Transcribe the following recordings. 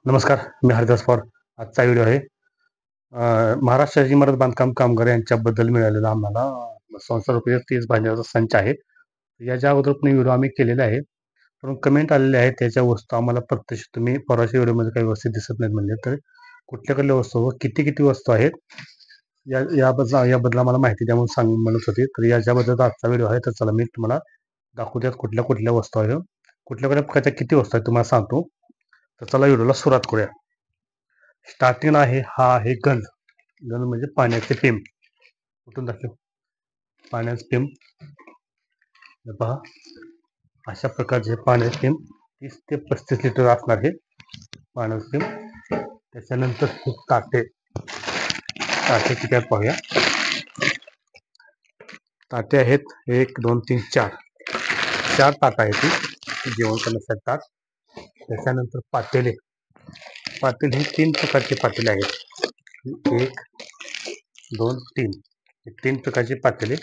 नमस्कार, मी हरिदास पवार. आजचा व्हिडिओ आहे महाराष्ट्राची इमारत बांधकाम कामगार यांच्याबद्दल मिळालेला आम्हाला ₹100 30 भांड्याचा संच आहे. याच्या अगोदर पण व्हिडिओ आम्ही केलेला आहे, पण कमेंट आलेले आहेत त्याच्या वस्तू आम्हाला प्रत्यक्ष तुम्ही परवाच्या व्हिडिओमध्ये काही वस्तू दिसत नाहीत म्हणले, तर कुठल्या कुठल्या वस्तू व किती किती वस्तू आहेत याबद्दल आम्हाला माहिती द्या म्हणून म्हणत होते. तर याच्याबद्दल आजचा व्हिडिओ आहे. तर चला मी तुम्हाला दाखवत्यात कुठल्या कुठल्या वस्तू आहेत, कुठल्या कुठल्या प्रकारच्या किती वस्तू आहेत तुम्हाला सांगतो. तर चला व्हिडिओला सुरुवात करूया. स्टार्टिंग आहे हा आहे गंज. गंज म्हणजे पाण्याचे पिंप. कुठून दाखव पाण्याचे पिंप. हे पहा, अशा प्रकारचे पाण्याचे पिंप 30 ते 35 लिटर असणार हे पाण्याचे पिंप. त्याच्यानंतर हे ताटे. ताटे किती आहेत पाहूया. ताटे आहेत 1 2 3 4 4 ताट आहेत ती जेवण करण्यासाठी ताट. त्याच्यानंतर पातेले. पातेले हे 3 प्रकारचे पातेले आहेत. 1 2 3 हे 3 प्रकारचे पातेले,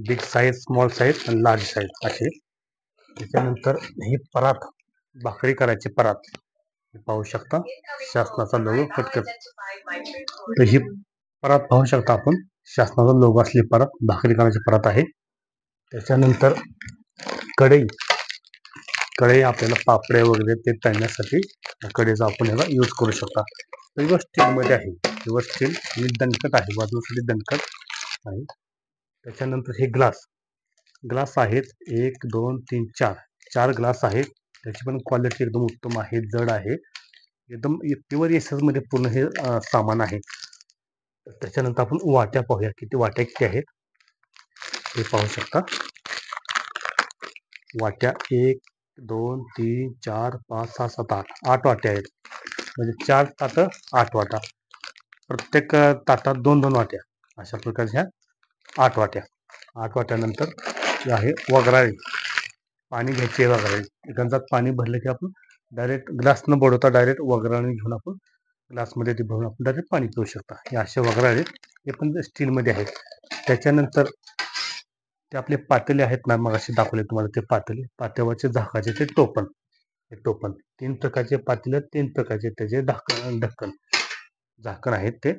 बिग साईज, स्मॉल साईज आणि लार्ज साईज असे. त्याच्यानंतर ही परात, भाकरी करायची परात, हे पाहू शकता शासनाचा लोगो पटकन. तर ही परात पाहू शकता आपण, शासनाचा लोगो असलेली परात, भाकरी करायची परात आहे. त्याच्यानंतर कढई. कढई आपल्याला पापड्या वगैरे ते तळण्यासाठी कढईचा आपण याला यूज करू शकता. प्युअर स्टीलमध्ये आहे, प्युअर स्टील आणि दणकट आहे, बाजूसाठी दणकट आहे. त्याच्यानंतर हे ग्लास. ग्लास आहेत 1 2 3 4 4 ग्लास आहेत. त्याची पण क्वालिटी एकदम उत्तम आहे, जड आहे, एकदम प्युअर एसएस मध्ये पूर्ण हे सामान आहे. त्याच्यानंतर आपण वाट्या पाहूया, किती वाट्या किती आहेत ते पाहू शकता. वाट्या 1 2 3 4 5 6 7 8 8 वाट्या आहेत. म्हणजे 4 ताटं 8 वाटा, प्रत्येक ताटात 2 2 वाट्या, अशा प्रकारच्या 8 वाट्या. 8 वाट्यानंतर आहे वगराळी. पाणी घ्यायची आहे वगराळी. गंजात पाणी भरलं की आपण डायरेक्ट ग्लास न बुडवता डायरेक्ट वगराळी घेऊन आपण ग्लासमध्ये ते भरून आपण डायरेक्ट पाणी पिऊ शकता. हे असे वगराळे, हे पण स्टीलमध्ये आहेत. त्याच्यानंतर ते आपले पातेले आहेत ना, मग असे दाखवले तुम्हाला ते पातेले, पातेल्यावरचे झाकाचे ते टोपण. हे टोपण 3 प्रकारचे पातेले, 3 प्रकारचे त्याचे ढक्कन झाकण आहेत ते.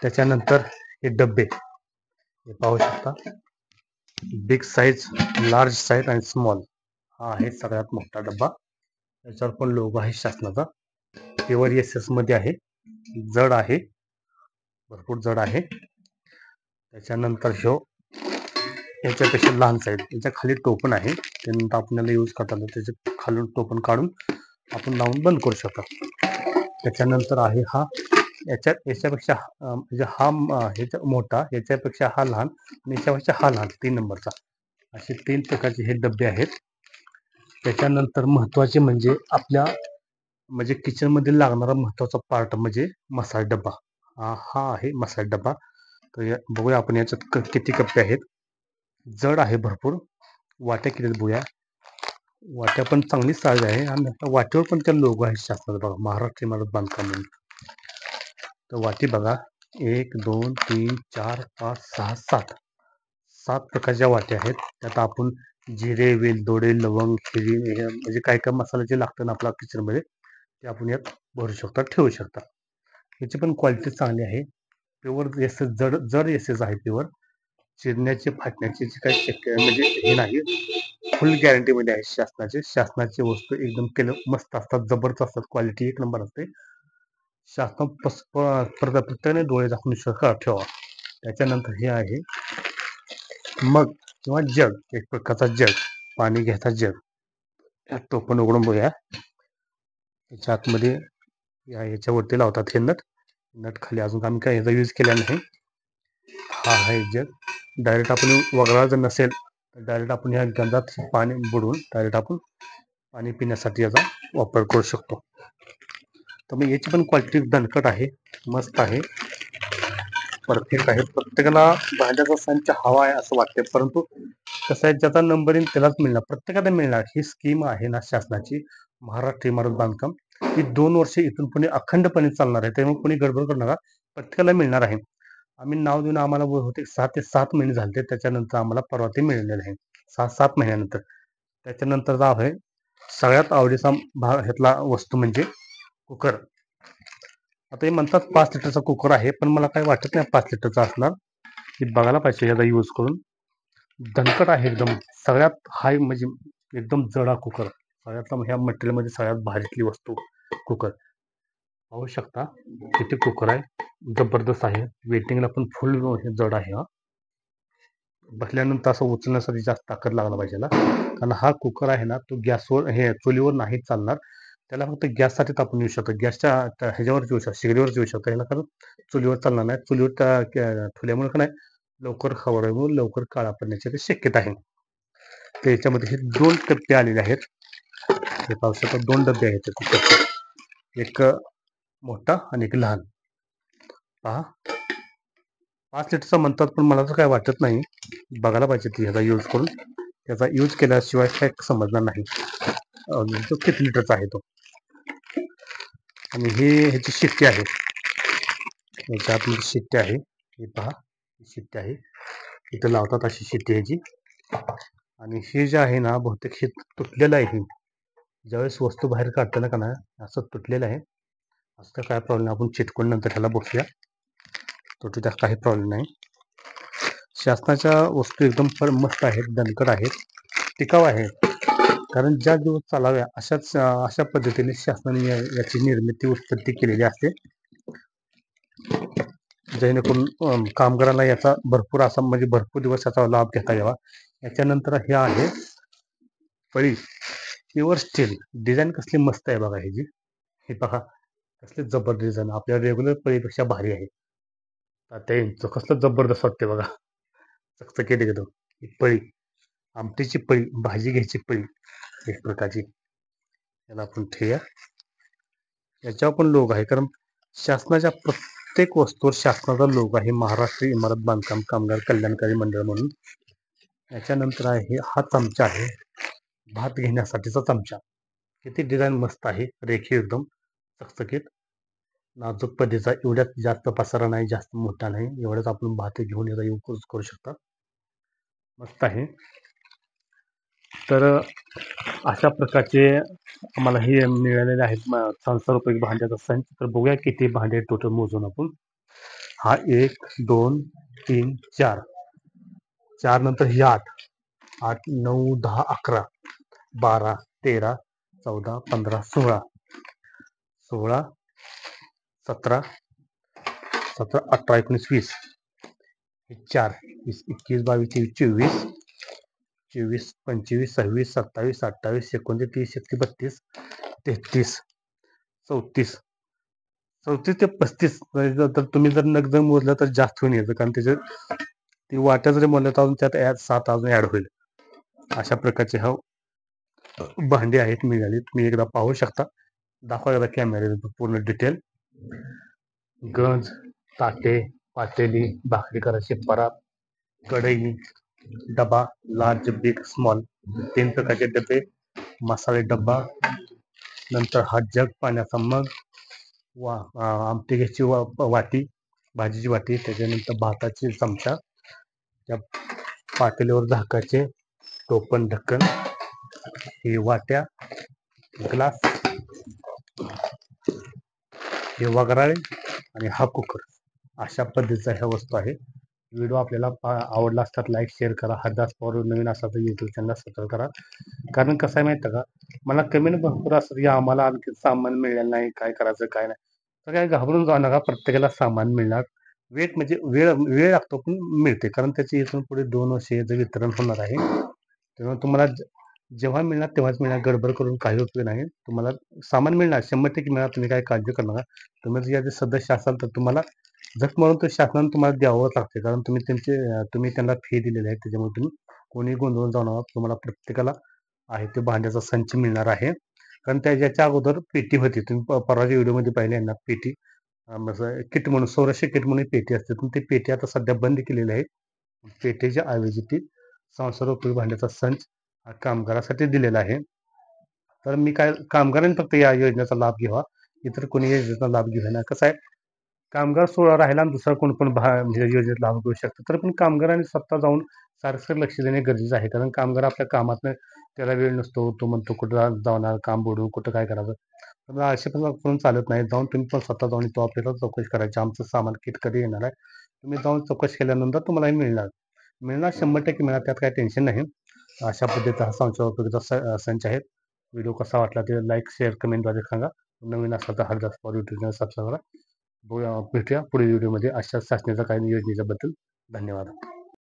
त्याच्यानंतर हे डब्बे, हे पाहू शकता, बिग साईज, लार्ज साईज आणि स्मॉल. हा आहे सगळ्यात मोठा डब्बा. त्याच्यावर पण लोगो आहे शासनाचा, प्युअर एसएस मध्ये आहे, जड आहे, भरपूर जड आहे. त्याच्यानंतर याच्यापेक्षा लहान साईज, याच्या खाली टोपण आहे, त्यानंतर आपल्याला यूज करताना त्याचे खालून टोपण काढून आपण लावून बंद करू शकता. त्याच्यानंतर आहे हा, याच्यापेक्षा म्हणजे हा ह्याच्या मोठा, याच्यापेक्षा हा लहान आणि याच्यापेक्षा हा लहान, 3 नंबरचा, असे 3 प्रकारचे हे डबे आहेत. त्याच्यानंतर महत्वाचे म्हणजे आपल्या म्हणजे किचनमध्ये लागणारा महत्वाचा पार्ट म्हणजे मसाला डबा. हा आहे मसाला डबा. तर बघूया आपण याच्यात किती कप्पे आहेत. जड आहे भरपूर. वाट्या किती बघूया. वाट्या पण चांगली साईज आहे आणि वाट्यावर पण त्या लोगो आहे शासनाचा बघा, महाराष्ट्र इमारत बांधकाम म्हणून. तर वाटी बघा, 1 2 3 4 5 6 7 7 प्रकारच्या वाट्या आहेत. त्यात आपण जिरे, वेलदोडे, लवंग, हिरी, म्हणजे काय काय मसाला जे लागतं ना आपल्या किचनमध्ये, ते आपण यात भरू शकता, ठेवू शकता. याची पण क्वालिटी चांगली आहे, प्युअर एसएस, जड जड एसएस आहे प्युअर. चिरण्याचे फाटण्याचे काही शक्य म्हणजे हे नाही, फुल गॅरंटीमध्ये आहे शासनाची वस्तू एकदम मस्त असतात, जबरदस्त असतात, क्वालिटी 1 नंबर असते. शासन प्रत्येकाने डोळे झाकून ठेवा. त्याच्यानंतर हे आहे मग किंवा जग, एक प्रकारचा जग, पाणी घ्यायचा जग. यात टोपण उघडून बघूया. याच्या आतमध्ये याच्यावरती लावतात हे नट खाली, अजून आम्ही काय याचा यूज केला नाही. हा आहे जग. डायरेक्ट आपण वगळा जर नसेल तर डायरेक्ट आपण ह्या गंजात पाणी बुडवून डायरेक्ट आपण पाणी पिण्यासाठी याचा वापर करू शकतो. तर मग याची पण क्वालिटी दणकट आहे, मस्त आहे, परफेक्ट आहे. प्रत्येकाला भांड्याचा संच हवा आहे असं वाटते, परंतु कसं आहे, ज्याचा नंबरिंग त्यालाच मिळणार, प्रत्येकाला मिळणार. ही स्कीम आहे ना शासनाची, महाराष्ट्र इमारत बांधकाम, ही 2 वर्ष इथून पुढे अखंडपणे चालणार आहे. त्यामुळे कोणी गडबड करणार, प्रत्येकाला मिळणार आहे. आम्ही नाव देऊन आम्हाला होते 6 ते 7 महिने झाले, त्याच्यानंतर आम्हाला परवा ते मिळालेलं आहे, 6-7 महिन्यानंतर. त्याच्यानंतर आहे सगळ्यात आवडीचा भाग ह्यातला वस्तू म्हणजे कुकर. आता हे म्हणतात 5 लिटरचा कुकर आहे, पण मला काही वाटत नाही 5 लिटरचा असणार. हे बघायला पाहिजे याचा यूज करून. दणकट आहे एकदम. सगळ्यात हाय म्हणजे एकदम जड कुकर. सगळ्यात ह्या मटेरियलमध्ये सगळ्यात भारीतली वस्तू कुकर. पाहू शकता किती कुकर आहे. जबरदस्त आहे. वेटिंगला पण फुल जड आहे हा. बसल्यानंतर असं उचलण्यासाठी जास्त ताकद लागला पाहिजे ना, कारण हा कुकर आहे ना, तो गॅसवर चुलीवर नाही चालणार. त्याला फक्त गॅससाठी तापून येऊ शकतो. गॅसच्या ह्याच्यावर येऊ शकतो, शेगडीवर येऊ शकतो याला, कारण चुलीवर चालणार नाही. चुलीवर ठेवल्यामुळे का नाही लवकर खवळल्यामुळे लवकर काळा पडण्याची शक्यता आहे. त्याच्यामध्ये हे 2 टप्पे आलेले आहेत. हे पाहू शकता 2 डबे आहेत कुकरचे. एक मोठा आणि एक लहान. पहा 5 लिटरचा म्हणतात, पण मला तर काय वाटत नाही. बघायला पाहिजे ती ह्याचा यूज करून. त्याचा यूज केल्याशिवाय काय समजणार नाही तो किती लिटरचा आहे तो. आणि ही ह्याची शिट्टी आहे. याच्या आतमध्ये शिट्टी आहे. हे पहा शिट्टी आहे. इथं लावतात अशी शिट्टी ह्याची. आणि हे जे आहे ना, बहुतेक हे तुटलेलं आहे. ज्यावेळेस वस्तू बाहेर काढताना का नाही असं तुटलेलं आहे. असं काय प्रॉब्लेम नाही. आपण चिटकून नंतर ह्याला बसूया. तुटू त्यात काही प्रॉब्लेम नाही. शासनाच्या वस्तू एकदम मस्त आहेत, दणकट आहेत, टिकाऊ आहेत. कारण ज्या दिवस चालाव्या अशा पद्धतीने शासनाने याची निर्मिती उत्पत्ती केलेली असते, जेणेकरून कामगारांना याचा भरपूर दिवस याचा लाभ घेता यावा. याच्यानंतर हे आहे पळी प्युअर स्टील. डिझाईन कसली मस्त आहे बघा ह्याची. हे बघा कसले जबरदस्त डिझाईन, आपल्या रेग्युलर पळीपेक्षा भारी आहे. ते कसलं जबरदस्त वाटते बघा. चकचकीत एकदम. ही पळी, आमटीची पळी, भाजी घ्यायची पळी एक प्रकारची. याला आपण ठेवूया. याच्यावर पण लोगो आहे, कारण शासनाच्या प्रत्येक वस्तूवर शासनाचा लोगो आहे, महाराष्ट्र इमारत बांधकाम कामगार कल्याणकारी मंडळ म्हणून. याच्यानंतर आहे हा चमचा आहे, भात घेण्यासाठीचा चमचा. किती डिझाईन मस्त आहे, रेखीव एकदम चकचकीत, नाजूक पद्धतीचा. एवढ्यात जास्त पसारा नाही, जास्त मोठा नाही, एवढ्याच आपण भात घेऊन याचा यूज करू शकता. मस्त आहे. तर अशा प्रकारचे आम्हाला हे मिळालेले आहेत 600 भांड्याचा संच. तर बघूया किती भांडे टोटल मोजून आपण. हा 1 2 3 4, 4 नंतर ही 8, 8 9 10 11 12 13 14 15 16, 16 17 17 18 19 20, 4 20 21 22 23 24 25 26 27 28 29 30 31 32 33 34 34 ते 35. तर तुम्ही जर नग जर मोजलं तर जास्त होऊन यायचं, कारण त्याचे ती वाट्या जरी मोजल्या तर त्यात 7 अजून ऍड होईल. अशा प्रकारचे हा भांडी आहेत मिळाली. तुम्ही एकदा पाहू शकता. दाखवा एकदा कॅमेरा पूर्ण डिटेल. गंज, ताटे, पातेली, भाकरी करायची परात, कढई, डबा, लार्ज बिग स्मॉल 3 प्रकारचे डबे, मसाले डब्बा, नंतर हा जग पाण्याचा मग, आमटी घ्यायची वाटी, भाजीची वाटी, त्याच्यानंतर भाताची चमचा, त्या पातेलीवर झाकाचे टोपण ढक्कन, ही वाट्या, ग्लास, हे वगराळे आणि हा कुकर. अशा पद्धतीचा ह्या वस्तू आहे. व्हिडिओ आपल्याला आवडला असतात लाईक शेअर करा. हरदास पवार नवीन असा तर यूट्यूब चॅनल सबस्क्राईब करा. कारण कसं आहे माहिती का, मला कमेंट भरपूर असतात की आम्हाला आणखी सामान मिळालं नाही, काय करायचं काय नाही. तर काय घाबरून जाऊ नका, प्रत्येकाला सामान मिळणार. म्हणजे वेळ लागतो पण मिळते, कारण त्याची इथून पुढे 2 वर्ष याचं वितरण होणार आहे. तेव्हा तुम्हाला जेव्हा मिळणार तेव्हाच मिळणार, गडबड करून काही उपयोग नाही. तुम्हाला सामान मिळणार, 100% मिळणार. तुम्ही काय काळजी करू नका. तुम्ही जर याचे सदस्य असाल तर तुम्हाला जग म्हणून तर शासनाने तुम्हाला द्यावंच लागते, कारण तुम्ही त्यांना फी दिलेली आहे. त्याच्यामुळे तुम्ही कोणी गोंधळून जाऊ नका. तुम्हाला प्रत्येकाला आहे ते भांड्याचा संच मिळणार आहे. कारण त्याच्या अगोदर पेटी होती, तुम्ही परवाच्या व्हिडिओमध्ये पाहिले आहे ना, पेटी किट म्हणून, सौरस्य किट म्हणून पेटी असते. पण ती पेटी आता सध्या बंद केलेली आहे. पेटीच्या ऐवजी ती 600 भांड्याचा संच कामगारासाठी दिलेला आहे. तर मी काय कामगारांनी फक्त या योजनेचा लाभ घ्यावा, इतर कोणी योजनेचा लाभ घेऊ नये. कसं आहे, कामगार सोळा राहिला आणि दुसरा कोण पण म्हणजे योजनेत लाभ घेऊ शकतो. तर पण कामगारांनी स्वतः जाऊन सारखं लक्ष देणे गरजेचं आहे. कारण कामगार आपल्या कामातनं त्याला वेळ नसतो. तो म्हणतो कुठं जाणार, काम बुडवून कुठं काय करायचं. तर असे पण करून चालत नाही. जाऊन तुम्ही पण स्वतः जाऊन तो ऑफिसला चौकशी करायची. आमचं सामान किट कधी येणार आहे. तुम्ही जाऊन चौकशी केल्यानंतर तुम्हाला हे मिळणार. मिळणार 100% मिळणार, त्यात काही टेन्शन नाही. अशा पद्धतीचा हा संशोधकाचा संच आहे. व्हिडिओ कसा वाटला ते लाईक, शेअर, कमेंटद्वारे सांगा. नवीन असला तर Hardas Pawar YouTube channel subscribe करा. भेटूया पुढील व्हिडिओमध्ये अशाच शासनाच्या काही योजनेच्याबद्दल. धन्यवाद.